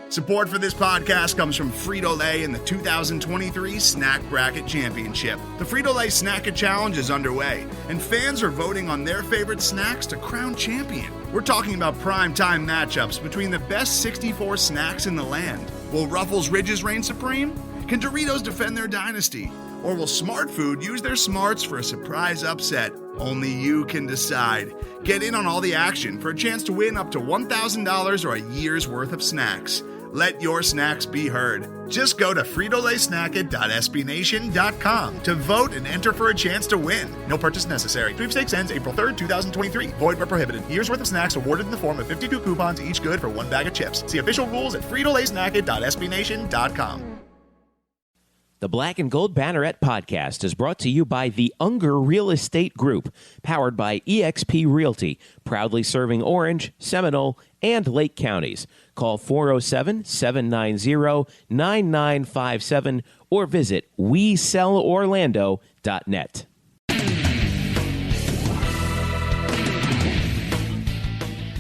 Support for this podcast comes from Frito-Lay in the 2023 Snack Bracket Championship. The Frito-Lay Snack-It Challenge is underway, and fans are voting on their favorite snacks to crown champion. We're talking about prime-time matchups between the best 64 snacks in the land. Will Ruffles Ridges reign supreme? Can Doritos defend their dynasty? Or will Smart Food use their smarts for a surprise upset? Only you can decide. Get in on all the action for a chance to win up to $1,000 or a year's worth of snacks. Let your snacks be heard. Just go to fritolaysnacket.sbnation.com to vote and enter for a chance to win. No purchase necessary. Sweepstakes ends April 3rd, 2023. Void where prohibited. Year's worth of snacks awarded in the form of 52 coupons, each good for one bag of chips. See official rules at fritolaysnacket.sbnation.com. The Black and Gold Banneret podcast is brought to you by the Unger Real Estate Group, powered by eXp Realty, proudly serving Orange, Seminole, and Lake counties. Call 407-790-9957 or visit WeSellOrlando.net.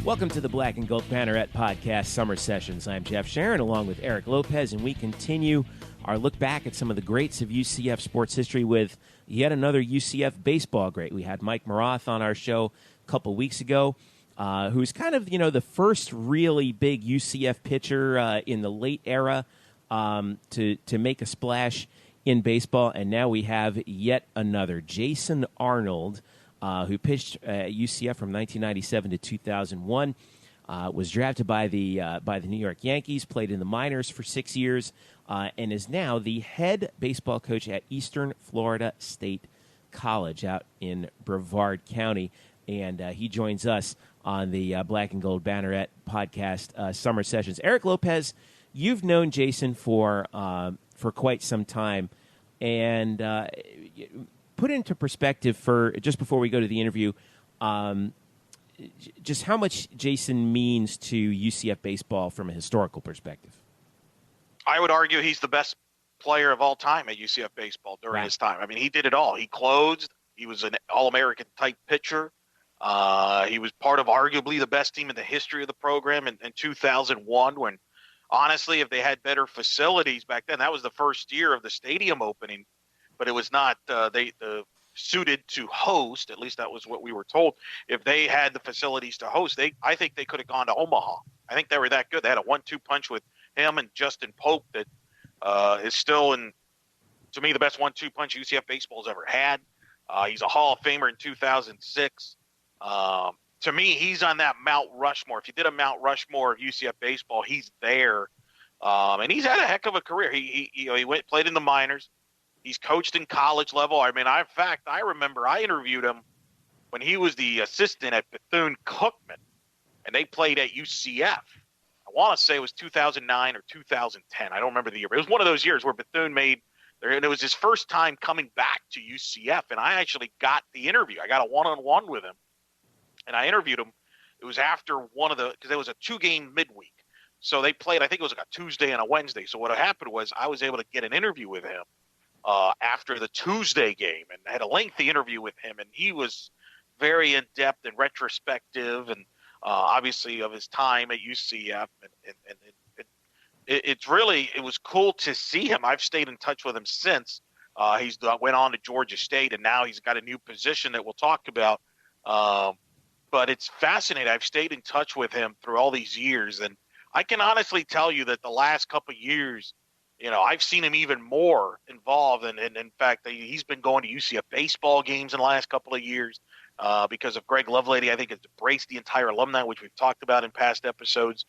Welcome to the Black and Gold Banneret podcast Summer Sessions. I'm Jeff Sharon along with Eric Lopez, and we continue our look back at some of the greats of UCF sports history with yet another UCF baseball great. We had Mike Maroth on our show a couple weeks ago, who's kind of, the first really big UCF pitcher in the late era to make a splash in baseball. And now we have yet another, Jason Arnold, who pitched at UCF from 1997 to 2001. Was drafted by the New York Yankees, played in the minors for 6 years, and is now the head baseball coach at Eastern Florida State College out in Brevard County. And he joins us on the Black and Gold Banneret podcast Summer Sessions. Eric Lopez, you've known Jason for quite some time, and put into perspective for just before we go to the interview. Just how much Jason means to UCF baseball from a historical perspective. I would argue he's the best player of all time at UCF baseball during his time. I mean, he did it all. He closed. He was an All-American type pitcher. He was part of arguably the best team in the history of the program in 2001 when, honestly, if they had better facilities back then, that was the first year of the stadium opening, but it was not suited to host. At least that was what we were told. If they had the facilities to host, I think they could have gone to Omaha. I think they were that good. They had a 1-2 punch with him and Justin Pope that is still, to me, the best 1-2 punch UCF baseball's ever had. He's a Hall of Famer in 2006. To me, he's on that Mount Rushmore. If you did a Mount Rushmore of UCF baseball, he's there. And he's had a heck of a career. He played in the minors. He's coached in college level. I mean, I remember I interviewed him when he was the assistant at Bethune-Cookman, and they played at UCF. I want to say it was 2009 or 2010. I don't remember the year, but it was one of those years where Bethune and it was his first time coming back to UCF, and I actually got the interview. I got a one-on-one with him, and I interviewed him. It was after because it was a 2-game midweek. So they played, I think it was like a Tuesday and a Wednesday. So what happened was I was able to get an interview with him after the Tuesday game, and I had a lengthy interview with him, and he was very in-depth and retrospective and obviously of his time at UCF, and it was cool to see him. I've stayed in touch with him since. He's went on to Georgia State, and now he's got a new position that we'll talk about. But it's fascinating. I've stayed in touch with him through all these years, and I can honestly tell you that the last couple of years, I've seen him even more involved, and in fact, he's been going to UCF baseball games in the last couple of years. Because of Greg Lovelady, I think it's embraced the entire alumni, which we've talked about in past episodes.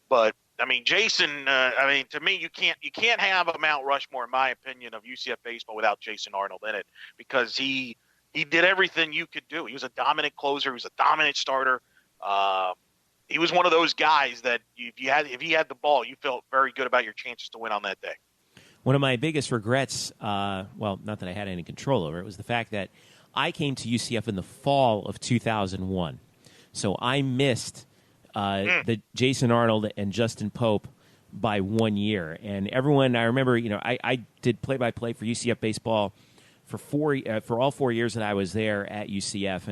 But I mean, Jason, to me, you can't have a Mount Rushmore, in my opinion, of UCF baseball without Jason Arnold in it, because he did everything you could do. He was a dominant closer. He was a dominant starter. He was one of those guys that if he had the ball, you felt very good about your chances to win on that day. One of my biggest regrets, not that I had any control over it, was the fact that I came to UCF in the fall of 2001. So I missed the Jason Arnold and Justin Pope by 1 year. And everyone, I remember, I did play-by-play for UCF baseball for all 4 years that I was there at UCF.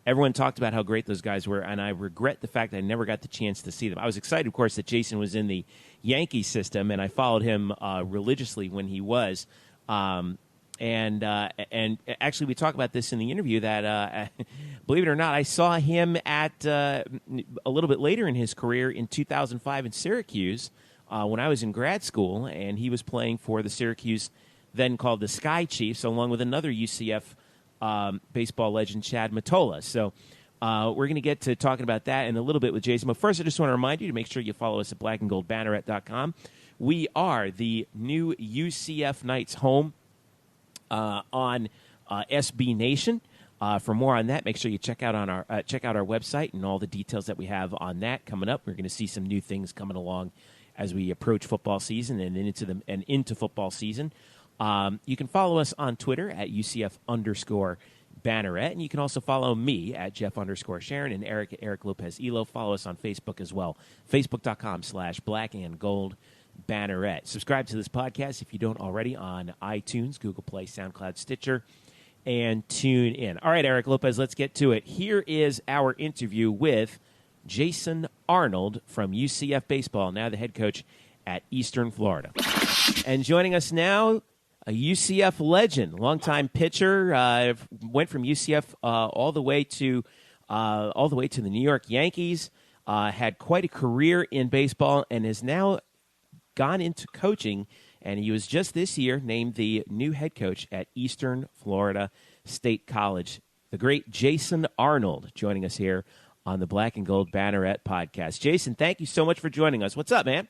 everyone talked about how great those guys were, and I regret the fact that I never got the chance to see them. I was excited, of course, that Jason was in the Yankee system, and I followed him religiously when he was. And actually, we talked about this in the interview that, believe it or not, I saw him at a little bit later in his career in 2005 in Syracuse when I was in grad school, and he was playing for the Syracuse, then called the Sky Chiefs, along with another UCF baseball legend, Chad Mottola. So we're going to get to talking about that in a little bit with Jason. But first, I just want to remind you to make sure you follow us at blackandgoldbanneret.com. We are the new UCF Knights home on SB Nation. For more on that, make sure you check out our website and all the details that we have on that coming up. We're going to see some new things coming along as we approach football season and into football season. You can follow us on Twitter at UCF_Banneret, and you can also follow me at Jeff_Sharon and Eric at Eric Lopez Elo. Follow us on Facebook as well, Facebook.com/blackandgoldbanneret. Subscribe to this podcast if you don't already on iTunes, Google Play, SoundCloud, Stitcher, and tune in. All right, Eric Lopez, let's get to it. Here is our interview with Jason Arnold from UCF Baseball, now the head coach at Eastern Florida. And joining us now, a UCF legend, longtime pitcher, went from UCF all the way to the New York Yankees, had quite a career in baseball, and has now gone into coaching. And he was just this year named the new head coach at Eastern Florida State College. The great Jason Arnold joining us here on the Black and Gold Banneret podcast. Jason, thank you so much for joining us. What's up, man?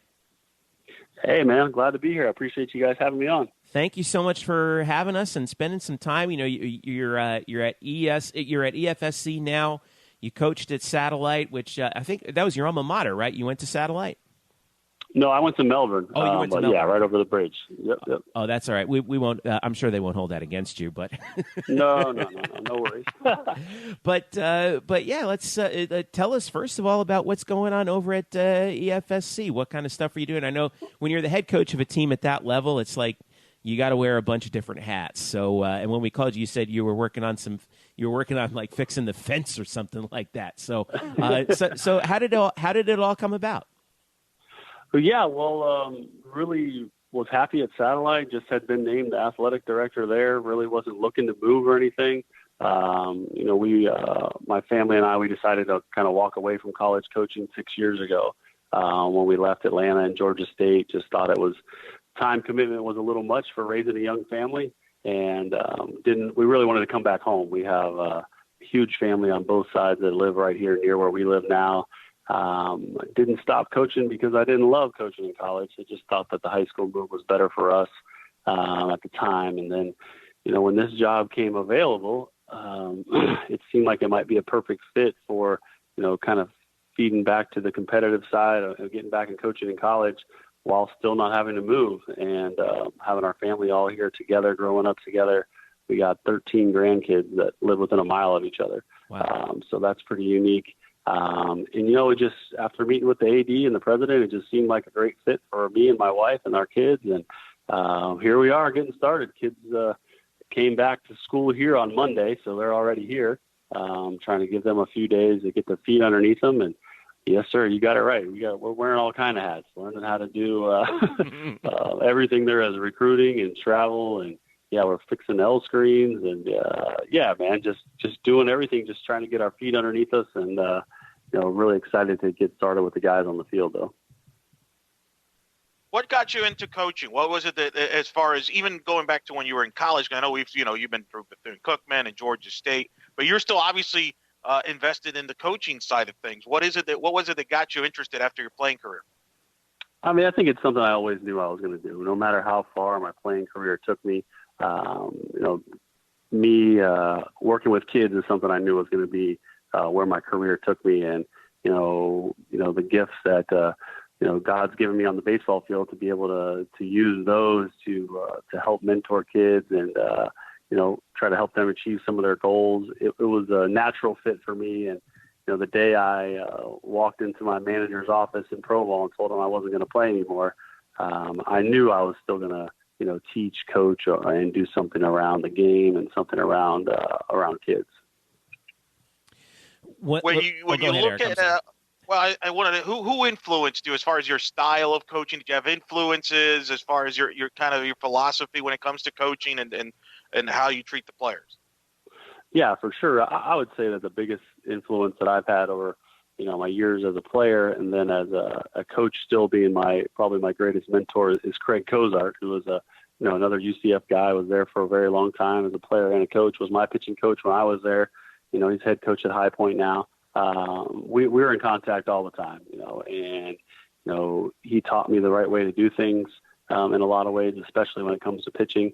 Hey, man, I'm glad to be here. I appreciate you guys having me on. Thank you so much for having us and spending some time. You know, you're at EFSC now. You coached at Satellite, which I think that was your alma mater, right? You went to Satellite. No, I went to Melbourne. Oh, you went to Melbourne. Yeah, right over the bridge. Yep. Oh, that's all right. We won't. I'm sure they won't hold that against you, but no worries. But yeah, let's tell us first of all about what's going on over at EFSC. What kind of stuff are you doing? I know when you're the head coach of a team at that level, it's like you got to wear a bunch of different hats. So, and when we called you, you said you were working on like fixing the fence or something like that. So, so how did it all come about? Yeah, really was happy at Satellite. Just had been named the athletic director there. Really wasn't looking to move or anything. My family and I, we decided to kind of walk away from college coaching 6 years ago when we left Atlanta and Georgia State. Just thought it was time commitment was a little much for raising a young family, and we really wanted to come back home. We have a huge family on both sides that live right here near where we live now. Didn't stop coaching because I didn't love coaching in college. I just thought that the high school move was better for us at the time. And then, when this job came available, it seemed like it might be a perfect fit for, kind of feeding back to the competitive side of getting back and coaching in college while still not having to move and having our family all here together, growing up together. We got 13 grandkids that live within a mile of each other. Wow. So that's pretty unique. It just, after meeting with the AD and the president, it just seemed like a great fit for me and my wife and our kids. And here we are getting started. Kids came back to school here on Monday, so they're already here. Trying to give them a few days to get their feet underneath them. And yes, sir, you got it right. We're wearing all kind of hats, learning how to do everything there is, recruiting and travel. And yeah, we're fixing L screens and just doing everything, just trying to get our feet underneath us. And, really excited to get started with the guys on the field though. What got you into coaching? What was it that, as far as even going back to when you were in college? I know you've been through Bethune-Cookman and Georgia State, but you're still obviously invested in the coaching side of things. What was it that got you interested after your playing career? I mean, I think it's something I always knew I was going to do, no matter how far my playing career took me. Working with kids is something I knew was going to be where my career took me. And, the gifts that, God's given me on the baseball field to be able to use those to help mentor kids and, try to help them achieve some of their goals. It was a natural fit for me. And, the day I walked into my manager's office in Provo and told him I wasn't going to play anymore, I knew I was still going to, teach, coach, and do something around the game and something around kids. when you look at I wanted to, who influenced you as far as your style of coaching? Did you have influences as far as your kind of your philosophy when it comes to coaching and how you treat the players? Yeah, for sure. I would say that the biggest influence that I've had over, my years as a player and then as a coach, still being probably my greatest mentor, is Craig Cozart, who was another UCF guy, was there for a very long time as a player and a coach, was my pitching coach when I was there. He's head coach at High Point now. We were in contact all the time, and he taught me the right way to do things in a lot of ways, especially when it comes to pitching.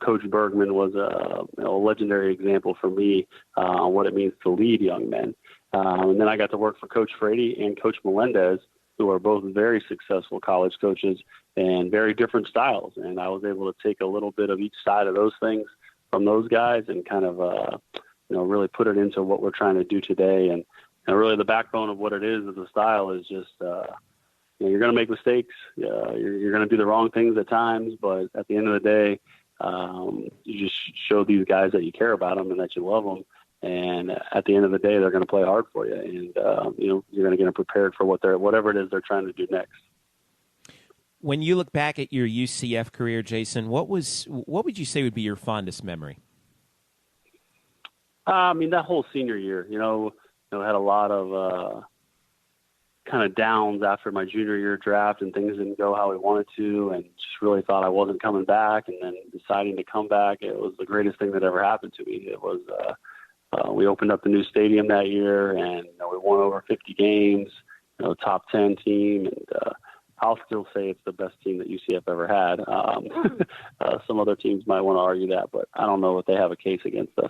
Coach Bergman was a legendary example for me on what it means to lead young men. And then I got to work for Coach Frady and Coach Melendez, who are both very successful college coaches and very different styles. And I was able to take a little bit of each side of those things from those guys and kind of, really put it into what we're trying to do today. And really the backbone of what it is as a style is just, you're going to make mistakes. You're going to do the wrong things at times, but at the end of the day, you just show these guys that you care about them and that you love them. And at the end of the day, they're going to play hard for you. And, you're going to get them prepared for whatever it is they're trying to do next. When you look back at your UCF career, Jason, what would you say would be your fondest memory? That whole senior year, had a lot of kind of downs after my junior year draft, and things didn't go how we wanted to, and just really thought I wasn't coming back. And then deciding to come back, it was the greatest thing that ever happened to me. It was we opened up the new stadium that year, and we won over 50 games, top 10 team, and I'll still say it's the best team that UCF ever had. Some other teams might want to argue that, but I don't know if they have a case against us.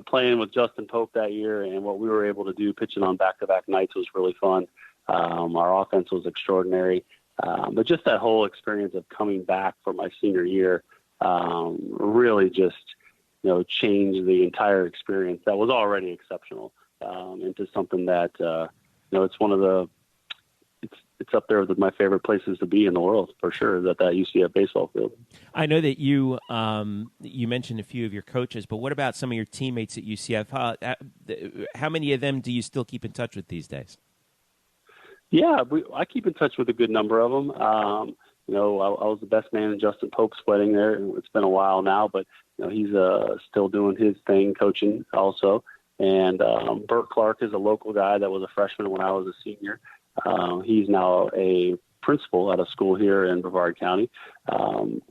Playing with Justin Pope that year and what we were able to do pitching on back-to-back nights was really fun. Our offense was extraordinary. But just that whole experience of coming back for my senior year really just, changed the entire experience that was already exceptional into something that, it's one of the, it's up there with my favorite places to be in the world, for sure, that UCF baseball field. I know that you mentioned a few of your coaches, but what about some of your teammates at UCF? How many of them do you still keep in touch with these days? Yeah, I keep in touch with a good number of them. I was the best man in Justin Pope's wedding there. It's been a while now, but he's still doing his thing, coaching also. And Bert Clark is a local guy that was a freshman when I was a senior. He's now a principal at a school here in Brevard County.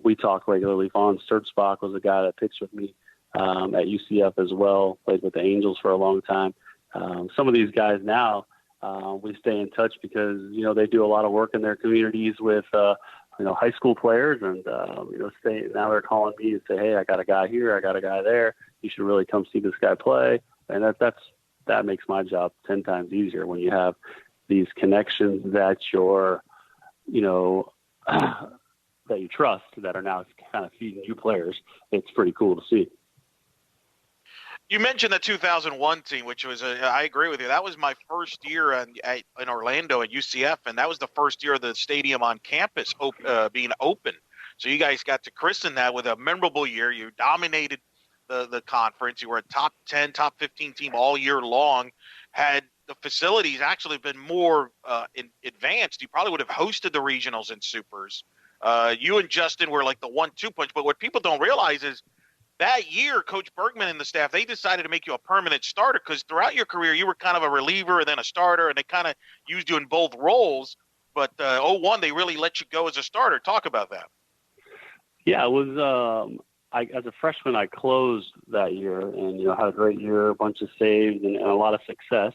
We talk regularly. Vaughn Sturtzbach was a guy that pitched with me at UCF as well, played with the Angels for a long time. Some of these guys now, we stay in touch because, they do a lot of work in their communities with, high school players, and, now they're calling me and say, hey, I got a guy here, I got a guy there. You should really come see this guy play. And that makes my job 10 times easier when you have these connections that you're, that you trust, that are now kind of feeding you players. It's pretty cool to see. You mentioned the 2001 team, which was, I agree with you. That was my first year in Orlando at UCF, and that was the first year of the stadium on campus being open. So you guys got to christen that with a memorable year. You dominated the conference. You were a top 10, top 15 team all year long. Had the facilities actually been more advanced, you probably would have hosted the regionals and supers. You and Justin were like the 1-2 punch. But what people don't realize is that year, Coach Bergman and the staff, they decided to make you a permanent starter because throughout your career, you were kind of a reliever and then a starter, and they kind of used you in both roles. But 01, they really let you go as a starter. Talk about that. Yeah, it was as a freshman, I closed that year and, had a great year, a bunch of saves and a lot of success.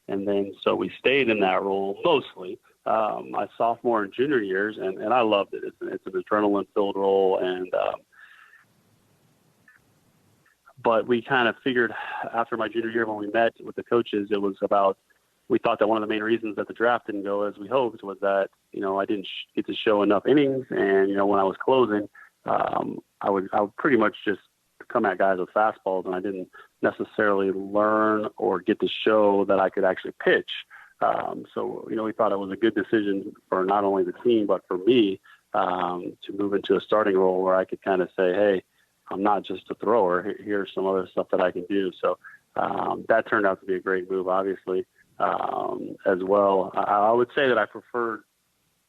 And then so we stayed in that role mostly my sophomore and junior years, and I loved it. It's an adrenaline-filled role, and but we kind of figured after my junior year when we met with the coaches, it was about, we thought that one of the main reasons that the draft didn't go as we hoped was that, I didn't get to show enough innings, and, when I was closing, I would pretty much just come at guys with fastballs, and I didn't necessarily learn or get to show that I could actually pitch. So, we thought it was a good decision for not only the team, but for me to move into a starting role where I could kind of say, hey, I'm not just a thrower. Here's some other stuff that I can do. So that turned out to be a great move, obviously, as well. I would say that I preferred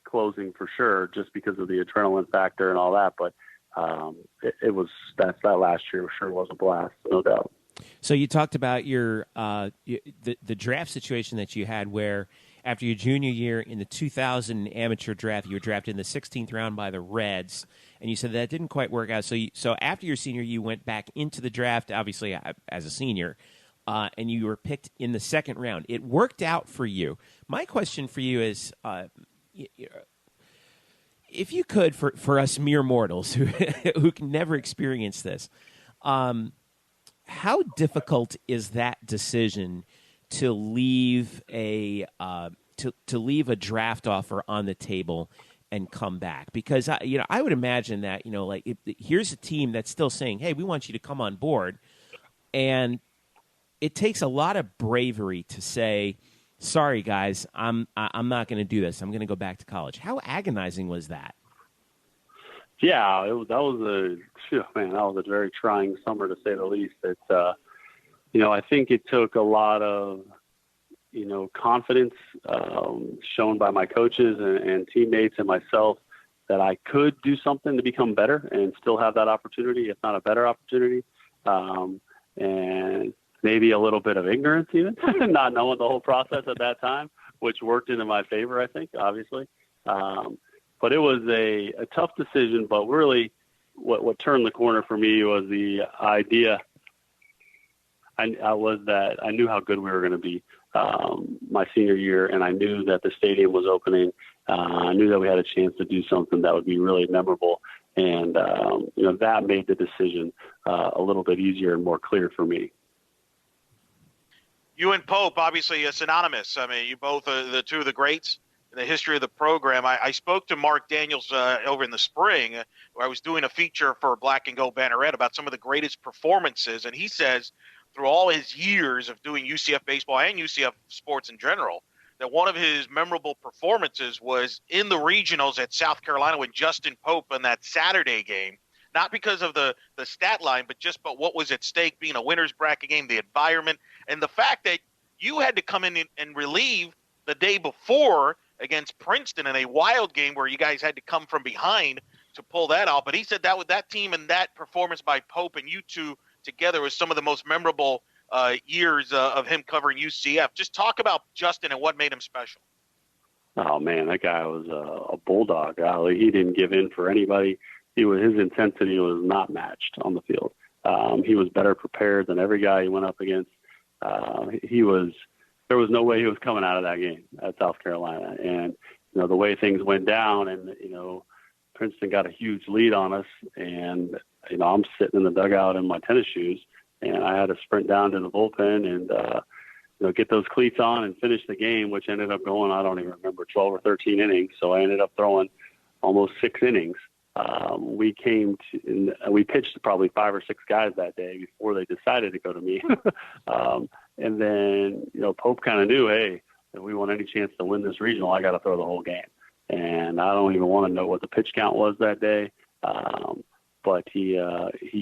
closing for sure, just because of the adrenaline factor and all that. But that last year sure was a blast, no doubt. So you talked about your the draft situation that you had, where after your junior year in the 2000 amateur draft, you were drafted in the 16th round by the Reds, and you said that didn't quite work out. So after your senior, you went back into the draft, obviously as a senior, and you were picked in the second round. It worked out for you. My question for you is, if you could, for us mere mortals who can never experience this, how difficult is that decision to leave a draft offer on the table and come back? Because I would imagine that here's a team that's still saying, "Hey, we want you to come on board," and it takes a lot of bravery to say, "Sorry, guys, I'm not going to do this. I'm going to go back to college." How agonizing was that? Yeah, that was a very trying summer, to say the least. I think it took a lot of confidence shown by my coaches and teammates and myself that I could do something to become better and still have that opportunity, if not a better opportunity. And maybe a little bit of ignorance even, not knowing the whole process at that time, which worked into my favor, I think, obviously. But it was a tough decision, but really what turned the corner for me was the idea I knew how good we were going to be my senior year, and I knew that the stadium was opening. I knew that we had a chance to do something that would be really memorable, and that made the decision a little bit easier and more clear for me. You and Pope, obviously, synonymous. I mean, you both are the two of the greats in the history of the program. I spoke to Mark Daniels over in the spring, where I was doing a feature for Black and Gold Banneret about some of the greatest performances, and he says through all his years of doing UCF baseball and UCF sports in general, that one of his memorable performances was in the regionals at South Carolina when Justin Pope in that Saturday game, not because of the stat line, but what was at stake, being a winner's bracket game, the environment, and the fact that you had to come in and relieve the day before against Princeton in a wild game where you guys had to come from behind to pull that out. But he said that with that team and that performance by Pope and you two together was some of the most memorable years of him covering UCF. Just talk about Justin and what made him special. Oh man, that guy was a bulldog. He didn't give in for anybody. His intensity was not matched on the field. He was better prepared than every guy he went up against. There was no way he was coming out of that game at South Carolina. And, the way things went down and, Princeton got a huge lead on us. And, I'm sitting in the dugout in my tennis shoes, and I had to sprint down to the bullpen and, get those cleats on and finish the game, which ended up going, I don't even remember, 12 or 13 innings. So I ended up throwing almost 6 innings. We pitched probably 5 or 6 guys that day before they decided to go to me. And then, Pope kind of knew, hey, if we want any chance to win this regional, I got to throw the whole game. And I don't even want to know what the pitch count was that day. But he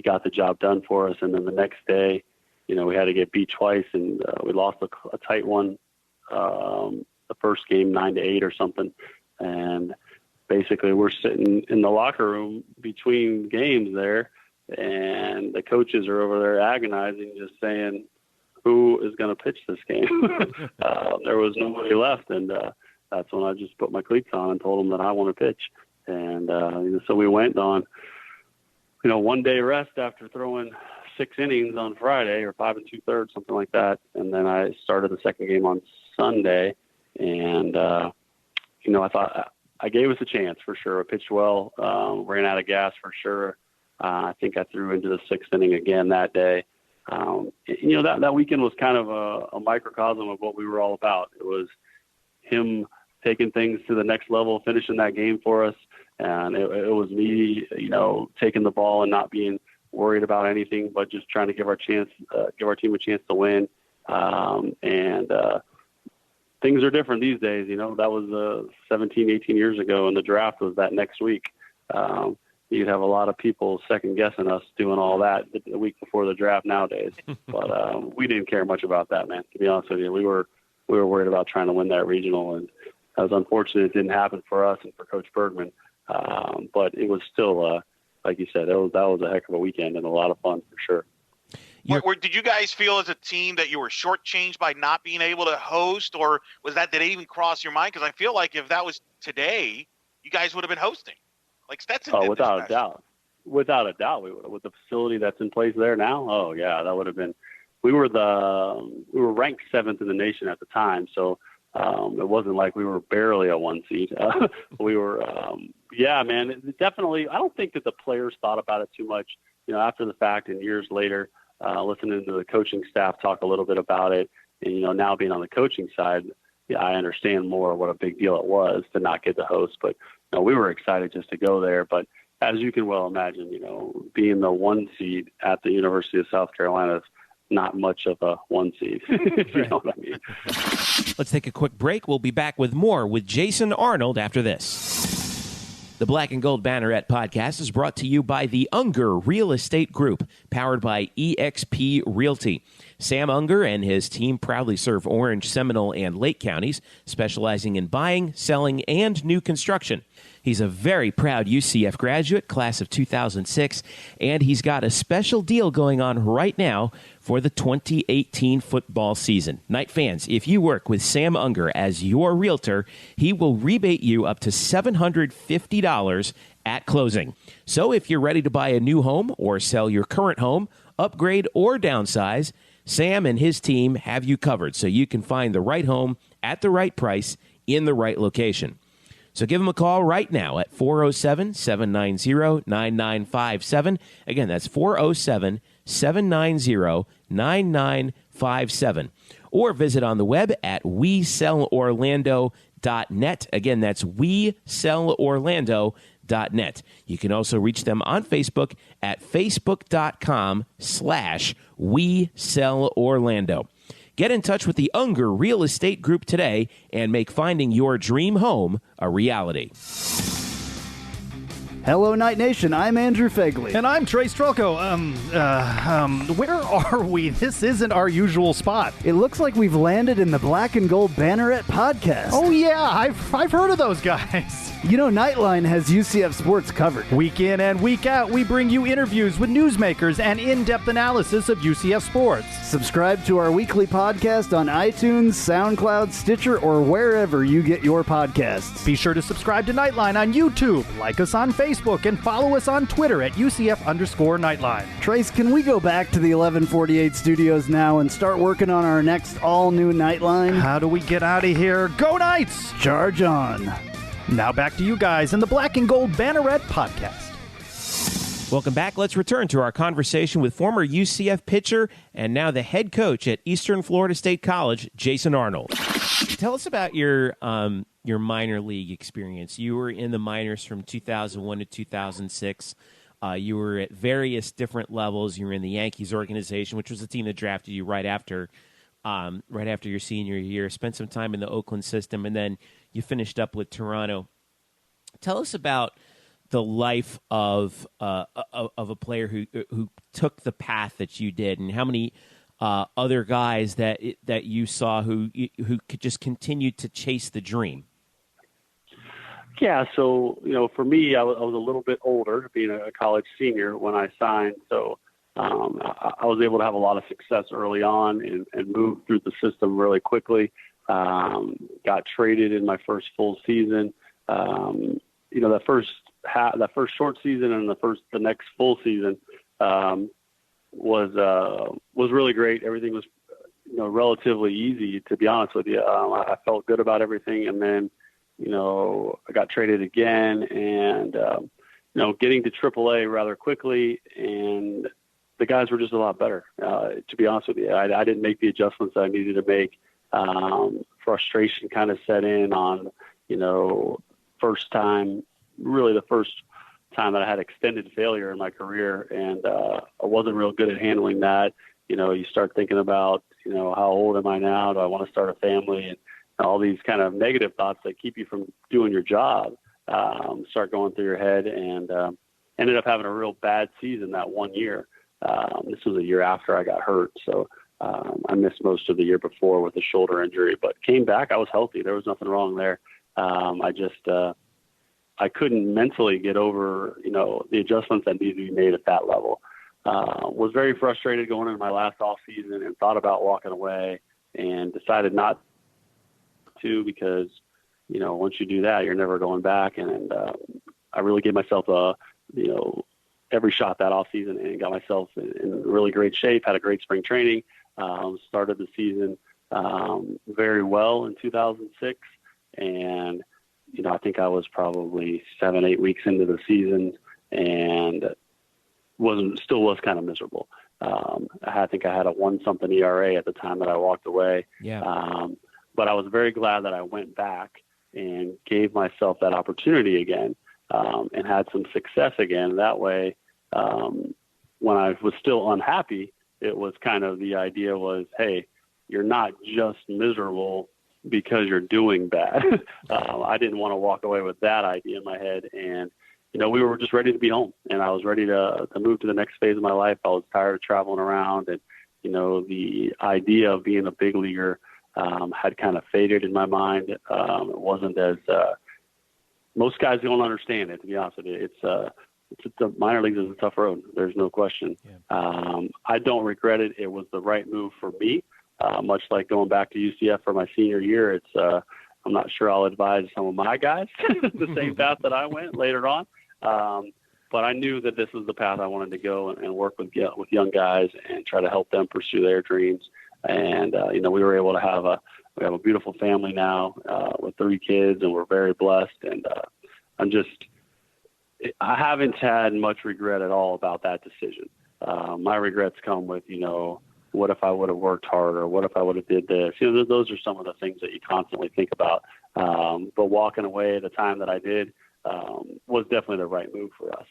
got the job done for us. And then the next day, we had to get beat twice, and we lost a tight one, the first game 9-8 or something. And basically we're sitting in the locker room between games there, and the coaches are over there agonizing, just saying, who is going to pitch this game? There was nobody left. And that's when I just put my cleats on and told them that I want to pitch. And so we went on, 1 day rest after throwing 6 innings on Friday, or 5 2/3, something like that. And then I started the second game on Sunday. And, I thought I gave us a chance for sure. I pitched well, ran out of gas for sure. I think I threw into the 6th inning again that day. That weekend was kind of a microcosm of what we were all about. It was him taking things to the next level, finishing that game for us. And it was me, taking the ball and not being worried about anything, but just trying to give our team a chance to win. And things are different these days. That was 17, 18 years ago, and the draft was that next week. you'd have a lot of people second guessing us doing all that the week before the draft nowadays. But we didn't care much about that, man. To be honest with you, we were worried about trying to win that regional, and it was unfortunate it didn't happen for us and for Coach Bergman. But it was still, like you said, that was a heck of a weekend and a lot of fun for sure. Did you guys feel as a team that you were shortchanged by not being able to host, or did it even cross your mind? Because I feel like if that was today, you guys would have been hosting. Like Stetson did. Without a doubt. Without a doubt, we would have. With the facility that's in place there now, oh yeah, that would have been. We were ranked 7th in the nation at the time, so it wasn't like we were barely a 1 seed. We were, yeah, man, definitely. I don't think that the players thought about it too much, after the fact and years later. Listening to the coaching staff talk a little bit about it, and now being on the coaching side, yeah, I understand more what a big deal it was to not get the host. But we were excited just to go there. But as you can well imagine, being the 1 seed at the University of South Carolina is not much of a 1 seed. If you know what I mean. Let's take a quick break. We'll be back with more with Jason Arnold after this. The Black and Gold Banneret podcast is brought to you by the Unger Real Estate Group, powered by eXp Realty. Sam Unger and his team proudly serve Orange, Seminole, and Lake counties, specializing in buying, selling, and new construction. He's a very proud UCF graduate, class of 2006, and he's got a special deal going on right now for the 2018 football season. Night fans, if you work with Sam Unger as your realtor, he will rebate you up to $750 at closing. So if you're ready to buy a new home or sell your current home, upgrade or downsize, Sam and his team have you covered so you can find the right home at the right price in the right location. So give them a call right now at 407-790-9957. Again, that's 407-790-9957. Or visit on the web at WeSellOrlando.net. Again, that's WeSellOrlando.net. You can also reach them on Facebook at facebook.com/WeSellOrlando. Get in touch with the Unger Real Estate Group today and make finding your dream home a reality. Hello, Night Nation. I'm Andrew Fegley. And I'm Trey Strelko. Where are we? This isn't our usual spot. It looks like we've landed in the Black and Gold Banneret podcast. Oh, yeah. I've heard of those guys. Nightline has UCF sports covered. Week in and week out, we bring you interviews with newsmakers and in-depth analysis of UCF sports. Subscribe to our weekly podcast on iTunes, SoundCloud, Stitcher, or wherever you get your podcasts. Be sure to subscribe to Nightline on YouTube, like us on Facebook, and follow us on Twitter at UCF_Nightline. Trace, can we go back to the 1148 studios now and start working on our next all-new Nightline? How do we get out of here? Go Knights! Charge on. Now back to you guys in the Black and Gold Banneret podcast. Welcome back. Let's return to our conversation with former UCF pitcher and now the head coach at Eastern Florida State College, Jason Arnold. Tell us about your minor league experience. You were in the minors from 2001 to 2006. You were at various different levels. You were in the Yankees organization, which was the team that drafted you right after your senior year. Spent some time in the Oakland system, and then you finished up with Toronto. Tell us about the life of a player who took the path that you did, and how many other guys that you saw who could just continue to chase the dream. Yeah, so for me, I was a little bit older, being a college senior when I signed. So I was able to have a lot of success early on and move through the system really quickly. Got traded in my first full season. That first short season and the next full season was really great. Everything was relatively easy, to be honest with you. I felt good about everything, and then I got traded again, and getting to AAA rather quickly, and the guys were just a lot better. To be honest with you, I didn't make the adjustments that I needed to make. Frustration kind of set in on the first time that I had extended failure in my career, and I wasn't real good at handling that. You start thinking about how old am I now? Do I want to start a family? And all these kind of negative thoughts that keep you from doing your job start going through your head. And ended up having a real bad season that one year. This was a year after I got hurt. So I missed most of the year before with a shoulder injury, but came back. I was healthy. There was nothing wrong there. I couldn't mentally get over, the adjustments that needed to be made at that level. Was very frustrated going into my last off season and thought about walking away and decided not to because, once you do that, you're never going back. And I really gave myself every shot that off season and got myself in really great shape, had a great spring training, started the season very well in 2006. And, I think I was probably 7-8 weeks into the season and still was kind of miserable. I think I had a 1-something ERA at the time that I walked away. Yeah. But I was very glad that I went back and gave myself that opportunity again, and had some success again. That way, when I was still unhappy, it was kind of the idea was, hey, you're not just miserable because you're doing bad. I didn't want to walk away with that idea in my head. And, we were just ready to be home, and I was ready to move to the next phase of my life. I was tired of traveling around, and, the idea of being a big leaguer had kind of faded in my mind. It wasn't as most guys don't understand it, to be honest with you. It's the minor leagues is a tough road. There's no question. Yeah. I don't regret it. It was the right move for me. Much like going back to UCF for my senior year, I'm not sure I'll advise some of my guys the same path that I went later on. But I knew that this was the path I wanted to go and work with young guys and try to help them pursue their dreams. And, we were able to we have a beautiful family now with 3 kids, and we're very blessed. And I haven't had much regret at all about that decision. My regrets come with, what if I would have worked harder? What if I would have did this? Those are some of the things that you constantly think about. But walking away at the time that I did was definitely the right move for us.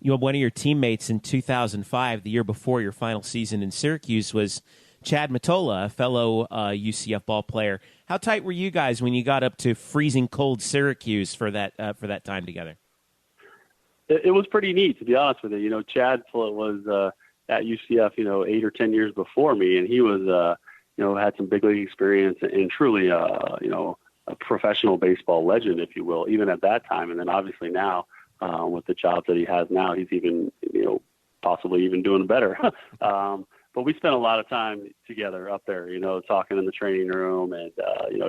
One of your teammates in 2005, the year before your final season in Syracuse, was Chad Mottola, a fellow UCF ball player. How tight were you guys when you got up to freezing cold Syracuse for that time together? It was pretty neat, to be honest with you. Chad was at UCF, 8 or 10 years before me, and he was, had some big league experience and truly, a professional baseball legend, if you will, even at that time. And then obviously now, with the jobs that he has now, he's even, possibly even doing better. But we spent a lot of time together up there, talking in the training room and,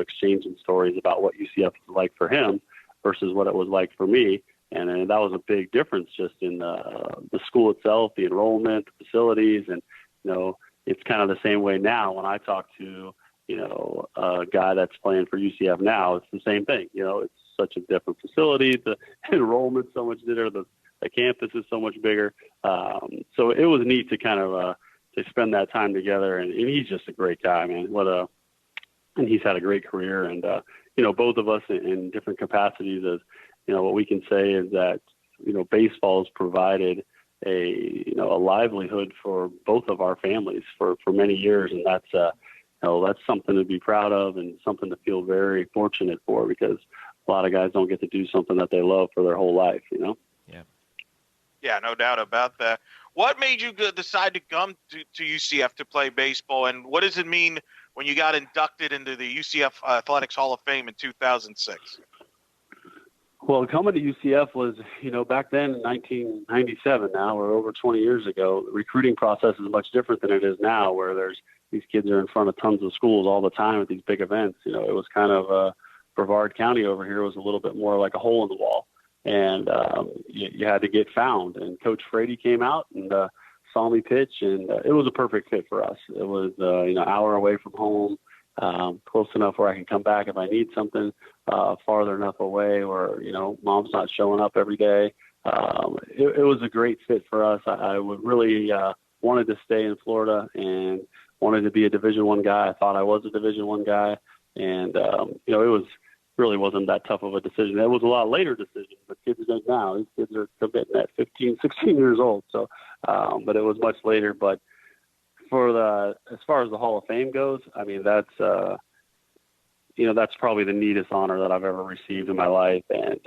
exchanging stories about what UCF was like for him versus what it was like for me. And that was a big difference just in the school itself, the enrollment, the facilities. And, it's kind of the same way now when I talk to, a guy that's playing for UCF now, it's the same thing. It's such a different facility. The enrollment's so much bigger. The campus is so much bigger. So it was neat to kind of to spend that time together. And he's just a great guy, man. And he's had a great career. And, both of us in different capacities as, what we can say is that, baseball has provided a livelihood for both of our families for many years. And that's something to be proud of and something to feel very fortunate for, because a lot of guys don't get to do something that they love for their whole life, Yeah. Yeah, no doubt about that. What made you decide to come to UCF to play baseball, and what does it mean when you got inducted into the UCF Athletics Hall of Fame in 2006? Well, coming to UCF was, back then in 1997 now, or over 20 years ago, the recruiting process is much different than it is now, where these kids are in front of tons of schools all the time at these big events. It was kind of Brevard County over here was a little bit more like a hole in the wall. And you had to get found. And Coach Frady came out and saw me pitch, and it was a perfect fit for us. It was an hour away from home, close enough where I can come back if I need something, farther enough away where mom's not showing up every day. It was a great fit for us. I would really wanted to stay in Florida and wanted to be a Division I guy. I thought I was a Division I guy, and it really wasn't that tough of a decision. It was a lot later decision, but kids don't now. These kids are committing at 15, 16 years old. So, but it was much later. But as far as the Hall of Fame goes, I mean, that's probably the neatest honor that I've ever received in my life. And,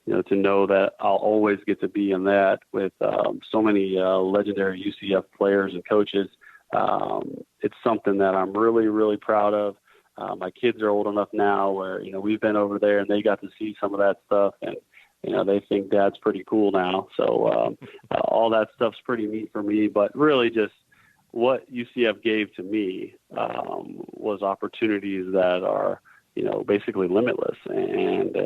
to know that I'll always get to be in that with so many legendary UCF players and coaches. It's something that I'm really, really proud of. My kids are old enough now where, we've been over there and they got to see some of that stuff, and, they think Dad's pretty cool now. So all that stuff's pretty neat for me, but really just what UCF gave to me was opportunities that are, basically limitless. And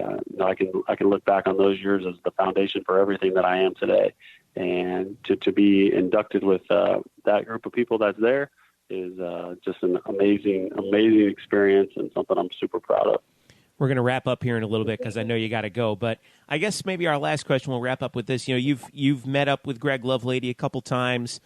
I can look back on those years as the foundation for everything that I am today. And to be inducted with that group of people that's there is just an amazing experience and something I'm super proud of. We're going to wrap up here in a little bit because I know you got to go. But I guess maybe our last question, we'll wrap up with this. You've met up with Greg Lovelady a couple times.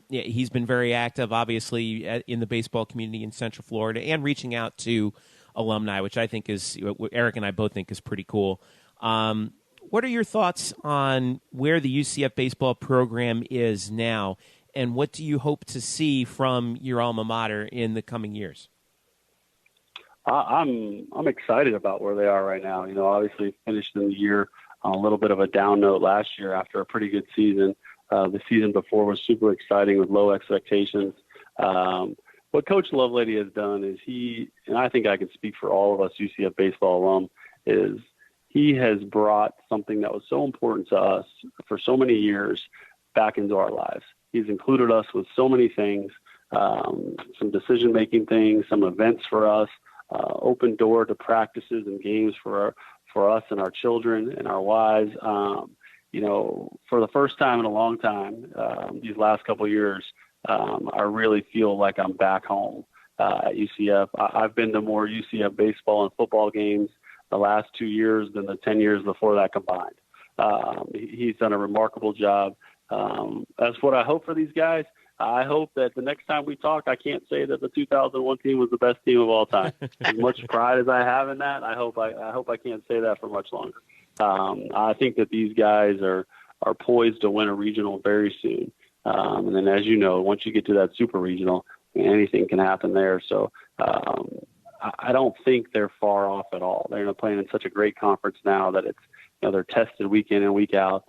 He's been very active, obviously, in the baseball community in Central Florida and reaching out to alumni, which I think is, Eric and I both think is pretty cool. What are your thoughts on where the UCF baseball program is now, and what do you hope to see from your alma mater in the coming years? I'm excited about where they are right now. Obviously finished in the year on a little bit of a down note last year after a pretty good season. The season before was super exciting with low expectations. What Coach Lovelady has done is and I think I can speak for all of us UCF baseball alum, is he has brought something that was so important to us for so many years back into our lives. He's included us with so many things, some decision-making things, some events for us, open door to practices and games for us and our children and our wives. For the first time in a long time, these last couple of years, I really feel like I'm back home at UCF. I've been to more UCF baseball and football games the last 2 years than the 10 years before that combined. He's done a remarkable job. That's what I hope for these guys. I hope that the next time we talk, I can't say that the 2001 team was the best team of all time. As much pride as I have in that, I hope I can't say that for much longer. I think that these guys are poised to win a regional very soon. And then, as you know, once you get to that super regional, anything can happen there. So I don't think they're far off at all. They're playing in such a great conference now that it's, they're tested week in and week out.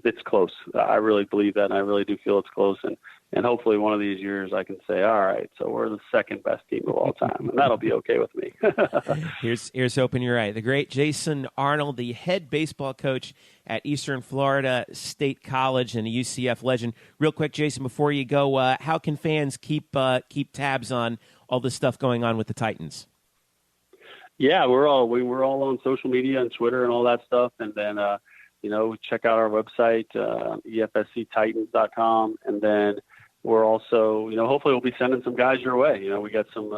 It's close. I really believe that, and I really do feel it's close. And hopefully one of these years I can say, all right, so we're the second best team of all time, and that'll be okay with me. Here's hoping you're right. The great Jason Arnold, the head baseball coach at Eastern Florida State College and a UCF legend. Real quick, Jason, before you go, how can fans keep tabs on all the stuff going on with the Titans? Yeah, we're all on social media and Twitter and all that stuff, and then check out our website, efsctitans.com, and then we're also, hopefully we'll be sending some guys your way. We got some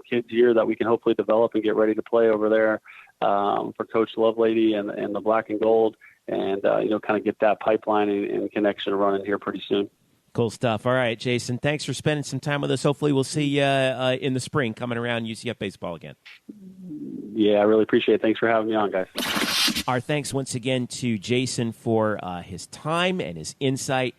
kids here that we can hopefully develop and get ready to play over there for Coach Lovelady and the Black and Gold, and kind of get that pipeline and connection running here pretty soon. Cool stuff. All right, Jason, thanks for spending some time with us. Hopefully we'll see you in the spring coming around UCF baseball again. Yeah, I really appreciate it. Thanks for having me on, guys. Our thanks once again to Jason for his time and his insight.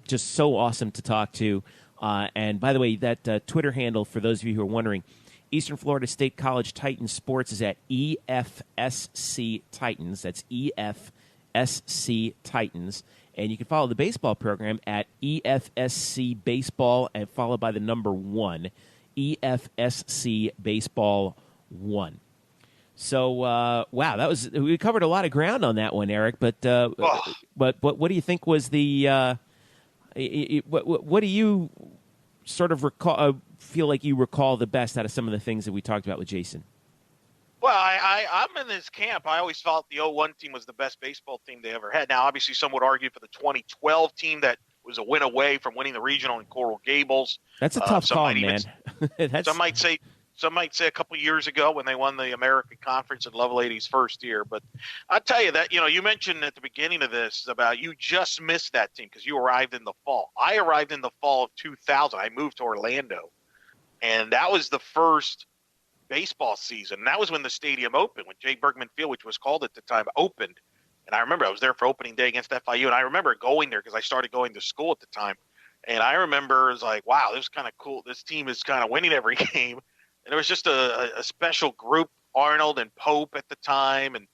Just so awesome to talk to. And by the way, that Twitter handle, for those of you who are wondering, Eastern Florida State College Titans Sports is at EFSC Titans. That's EFSC Titans. And you can follow the baseball program at EFSC Baseball and followed by the number 1, EFSC Baseball 1. So, wow, we covered a lot of ground on that one, Eric. But what do you think was the what do you sort of feel like you recall the best out of some of the things that we talked about with Jason? Well, I'm in this camp. I always felt the 01 team was the best baseball team they ever had. Now, obviously, some would argue for the 2012 team that was a win away from winning the regional in Coral Gables. That's a tough call, man. Some might say a couple of years ago when they won the American Conference in Lovelady's first year. But I'll tell you that, you mentioned at the beginning of this about you just missed that team because you arrived in the fall. I arrived in the fall of 2000. I moved to Orlando, and that was the first baseball season. And that was when the stadium opened, when Jay Bergman Field, which was called at the time, opened. And I remember I was there for opening day against FIU, and I remember going there because I started going to school at the time. And I remember it was like, wow, this is kind of cool. This team is kind of winning every game. And it was just a special group Arnold and Pope at the time. And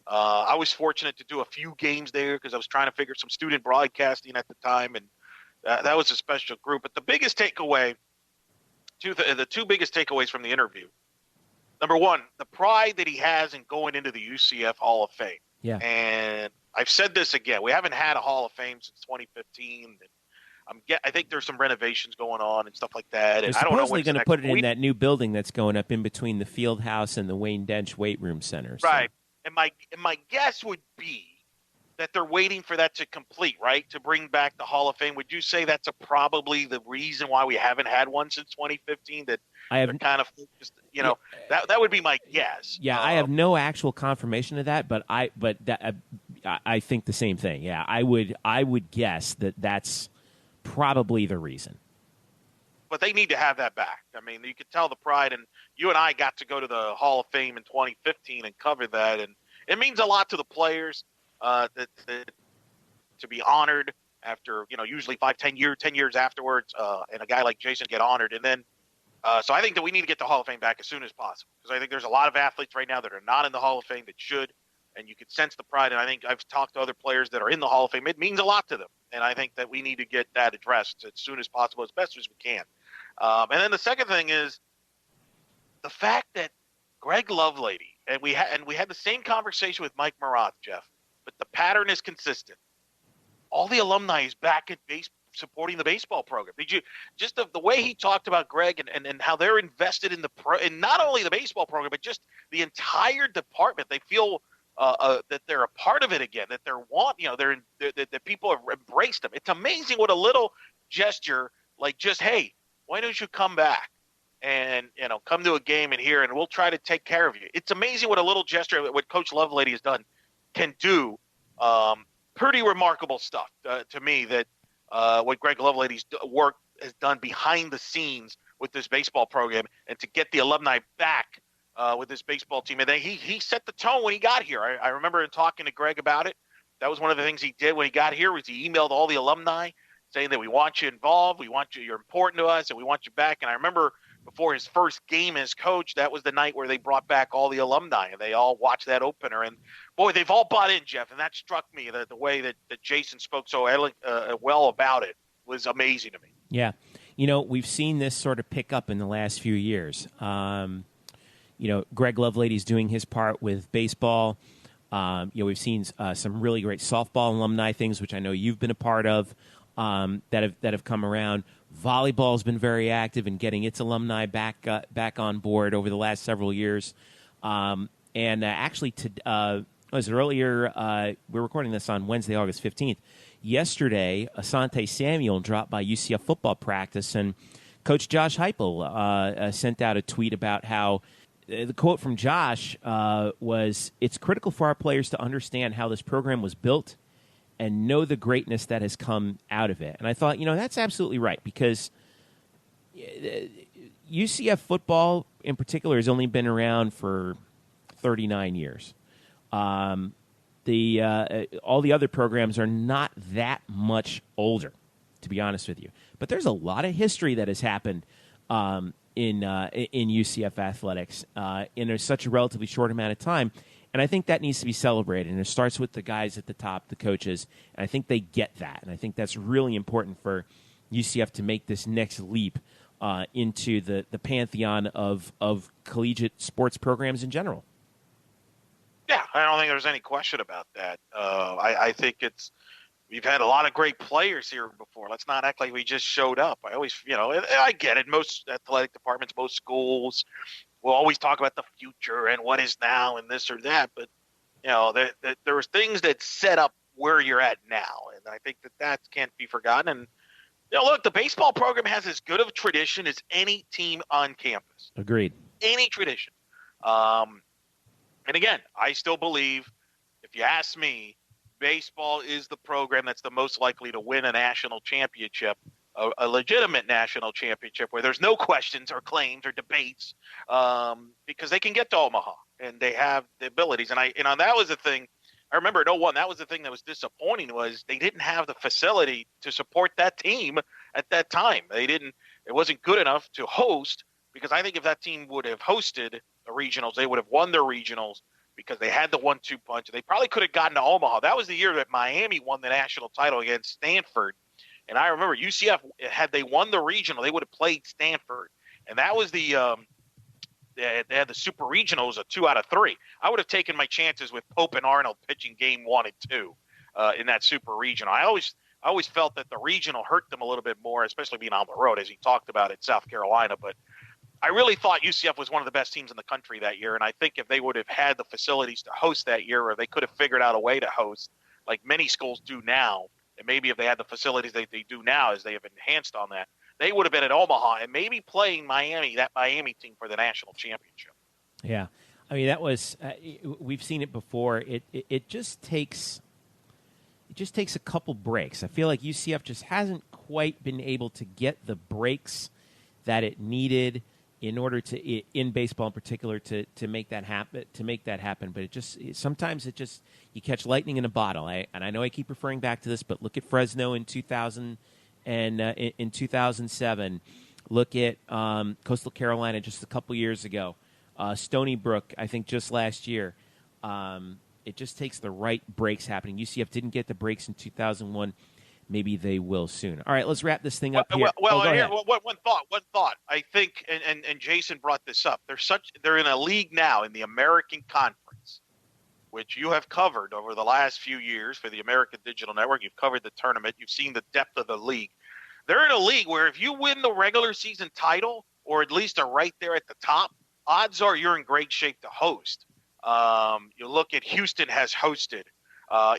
I was fortunate to do a few games there because I was trying to figure some student broadcasting at the time. And that was a special group. But the biggest takeaway, the two biggest takeaways from the interview, number one, the pride that he has in going into the UCF Hall of Fame. Yeah. And I've said this again. We haven't had a Hall of Fame since 2015. I think there's some renovations going on and stuff like that. And They're I don't know supposedly going to put it in week. that new building that's going up in between the field house and the Wayne Dench Weight Room Center. So. Right. And my guess would be that they're waiting for that to complete, right, to bring back the Hall of Fame. Would you say that's probably the reason why we haven't had one since 2015, that they're kind of focused, that would be my guess. Yeah, I have no actual confirmation of that, but I think the same thing. Yeah, I would guess that that's probably the reason. But they need to have that back. I mean, you could tell the pride, and you and I got to go to the Hall of Fame in 2015 and cover that, and it means a lot to the players to be honored after, usually 10 years afterwards, and a guy like Jason get honored. And then, so I think that we need to get the Hall of Fame back as soon as possible, because I think there's a lot of athletes right now that are not in the Hall of Fame that should, and you could sense the pride. And I think I've talked to other players that are in the Hall of Fame. It means a lot to them, and I think that we need to get that addressed as soon as possible, as best as we can. And then the second thing is the fact that Greg Lovelady, and we had the same conversation with Mike Marath, Jeff, but the pattern is consistent. All the alumni is back at supporting the baseball program. Did you just the way he talked about Greg and how they're invested in not only the baseball program, but just the entire department? They feel that they're a part of it again, that that people have embraced them. It's amazing what a little gesture, like just, hey, why don't you come back and come to a game in here, and we'll try to take care of you. It's amazing what a little gesture, what Coach Lovelady has done, can do. Pretty remarkable stuff to me, that what Greg Lovelady's work has done behind the scenes with this baseball program, and to get the alumni back with this baseball team. And then he set the tone when he got here. I remember talking to Greg about it. That was one of the things he did when he got here, was he emailed all the alumni saying that we want you involved, you're important to us, and we want you back. And I remember before his first game as coach, that was the night where they brought back all the alumni, and they all watched that opener. And boy, they've all bought in, Jeff, and that struck me. The way that Jason spoke so well about it was amazing to me. Yeah. We've seen this sort of pick up in the last few years. Greg Lovelady's doing his part with baseball. We've seen some really great softball alumni things, which I know you've been a part of, that have come around. Volleyball has been very active in getting its alumni back on board over the last several years. Actually, was it earlier? We're recording this on Wednesday, August 15th. Yesterday, Asante Samuel dropped by UCF football practice, and Coach Josh Heupel sent out a tweet about how the quote from Josh was, "It's critical for our players to understand how this program was built and know the greatness that has come out of it." And I thought, that's absolutely right, because UCF football in particular has only been around for 39 years. All the other programs are not that much older, to be honest with you. But there's a lot of history that has happened in UCF athletics in such a relatively short amount of time. And I think that needs to be celebrated. And it starts with the guys at the top, the coaches. And I think they get that. And I think that's really important for UCF to make this next leap into the pantheon of collegiate sports programs in general. Yeah, I don't think there's any question about that. I think we've had a lot of great players here before. Let's not act like we just showed up. I always, I get it. Most athletic departments, most schools, we'll always talk about the future and what is now and this or that. But, there was things that set up where you're at now. And I think that can't be forgotten. And, look, the baseball program has as good of a tradition as any team on campus. Agreed. Any tradition. And again, I still believe, if you ask me, baseball is the program that's the most likely to win a national championship, a legitimate national championship where there's no questions or claims or debates, because they can get to Omaha and they have the abilities. And that was the thing. I remember in 2001, that was the thing that was disappointing, was they didn't have the facility to support that team at that time. It wasn't good enough to host, because I think if that team would have hosted the regionals. They would have won their regionals because they had the 1-2 punch. They probably could have gotten to Omaha. That was the year that Miami won the national title against Stanford. And I remember UCF, had they won the regional, they would have played Stanford. And that was they had the super regionals, a 2 out of 3. I would have taken my chances with Pope and Arnold pitching game 1 and 2 in that super regional. I always felt that the regional hurt them a little bit more, especially being on the road, as he talked about at South Carolina. But I really thought UCF was one of the best teams in the country that year. And I think if they would have had the facilities to host that year, or they could have figured out a way to host like many schools do now, and maybe if they had the facilities they do now, as they have enhanced on that, they would have been at Omaha and maybe playing that Miami team for the national championship. Yeah. I mean, that was we've seen it before. It just takes a couple breaks. I feel like UCF just hasn't quite been able to get the breaks that it needed in order to, in baseball in particular, to make that happen. But sometimes you catch lightning in a bottle. And I know I keep referring back to this, but look at Fresno in 2000 and in 2007. Look at Coastal Carolina just a couple years ago. Stony Brook, I think just last year. It just takes the right breaks happening. UCF didn't get the breaks in 2001. Maybe they will soon. All right, let's wrap this thing up here. One thought. I think, and Jason brought this up. They're in a league now in the American Conference, which you have covered over the last few years for the American Digital Network. You've covered the tournament. You've seen the depth of the league. They're in a league where if you win the regular season title, or at least are right there at the top, odds are you're in great shape to host. You look at Houston has hosted.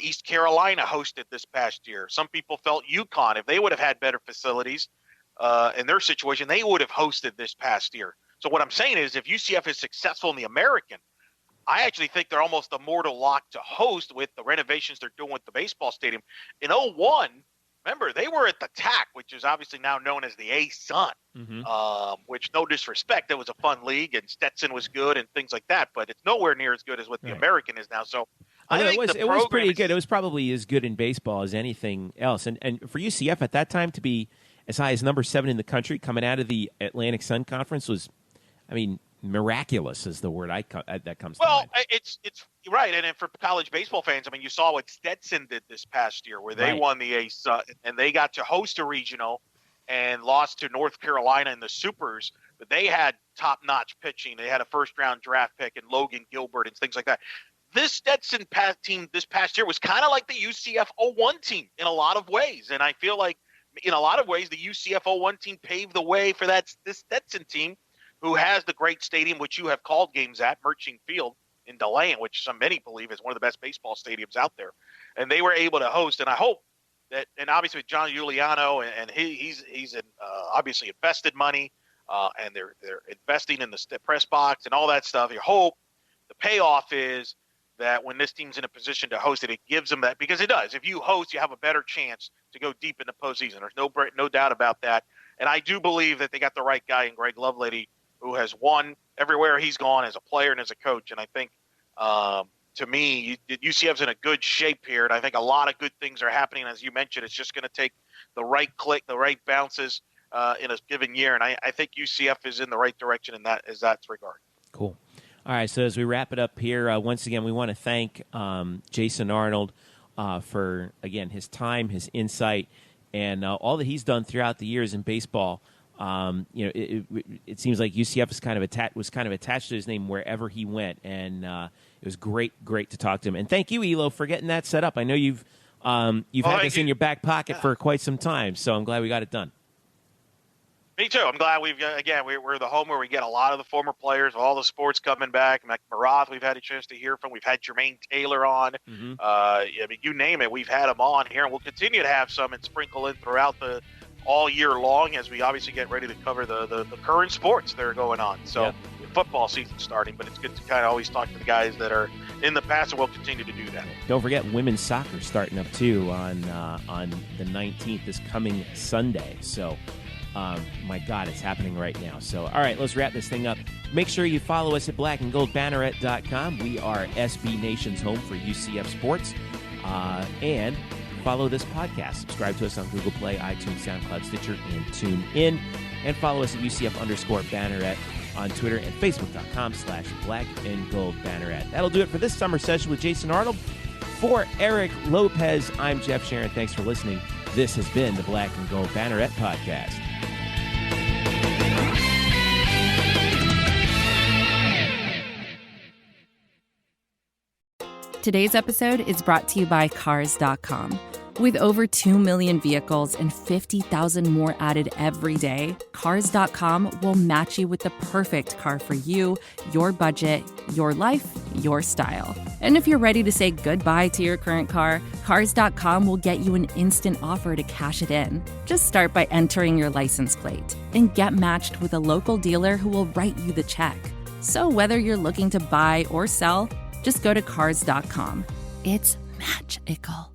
East Carolina hosted this past year. Some people felt UConn, if they would have had better facilities in their situation, they would have hosted this past year. So what I'm saying is if UCF is successful in the American, I actually think they're almost a mortal lock to host with the renovations they're doing with the baseball stadium. In 2001, remember, they were at the TAC, which is obviously now known as the A-Sun, which, no disrespect, it was a fun league, and Stetson was good and things like that, but it's nowhere near as good as what the American is now. So it was pretty good. It was probably as good in baseball as anything else. And for UCF at that time to be as high as number 7 in the country coming out of the Atlantic Sun Conference was, I mean, miraculous is the word that comes to mind. Well, it's right. And for college baseball fans, I mean, you saw what Stetson did this past year where they won the A-Sun and they got to host a regional and lost to North Carolina in the Supers, but they had top-notch pitching. They had a first-round draft pick and Logan Gilbert and things like that. This Stetson team this past year was kind of like the UCF 01 team in a lot of ways. And I feel like in a lot of ways the UCF 01 team paved the way for this Stetson team, who has the great stadium, which you have called games at, Murching Field in DeLand, which many believe is one of the best baseball stadiums out there. And they were able to host. And I hope that, and obviously with John Giuliano, and he's obviously invested money, and they're investing in the press box and all that stuff. You hope the payoff is that when this team's in a position to host it, it gives them that, because it does. If you host, you have a better chance to go deep in the postseason. There's no doubt about that. And I do believe that they got the right guy in Greg Lovelady, who has won everywhere he's gone as a player and as a coach. And I think, to me, UCF's in a good shape here. And I think a lot of good things are happening. As you mentioned, it's just going to take the right click, the right bounces in a given year. And I think UCF is in the right direction in that regard. Cool. All right, so as we wrap it up here, once again, we want to thank Jason Arnold for, again, his time, his insight, and all that he's done throughout the years in baseball. It seems like UCF was kind of attached to his name wherever he went, and it was great to talk to him. And thank you, Elo, for getting that set up. I know you've had this in your back pocket for quite some time, so I'm glad we got it done. Me too. I'm glad we're the home where we get a lot of the former players, all the sports coming back. Mac Marath, we've had a chance to hear from. We've had Jermaine Taylor on. I mean, you name it, we've had them on here, and we'll continue to have some and sprinkle in throughout all year long as we obviously get ready to cover the current sports that are going on. So football season starting, but it's good to kind of always talk to the guys that are in the past, and we'll continue to do that. Don't forget women's soccer starting up too on the 19th, this coming Sunday. So my God, it's happening right now. So, all right, let's wrap this thing up. Make sure you follow us at blackandgoldbanneret.com. We are SB Nation's home for UCF sports. And follow this podcast. Subscribe to us on Google Play, iTunes, SoundCloud, Stitcher, and TuneIn. And follow us at UCF_Banneret on Twitter and Facebook.com/blackandgoldbanneret. That'll do it for this summer session with Jason Arnold. For Eric Lopez, I'm Jeff Sharon. Thanks for listening. This has been the Black and Gold Banneret Podcast. Today's episode is brought to you by Cars.com. With over 2 million vehicles and 50,000 more added every day, Cars.com will match you with the perfect car for you, your budget, your life, your style. And if you're ready to say goodbye to your current car, Cars.com will get you an instant offer to cash it in. Just start by entering your license plate and get matched with a local dealer who will write you the check. So whether you're looking to buy or sell, just go to Cars.com. It's magical.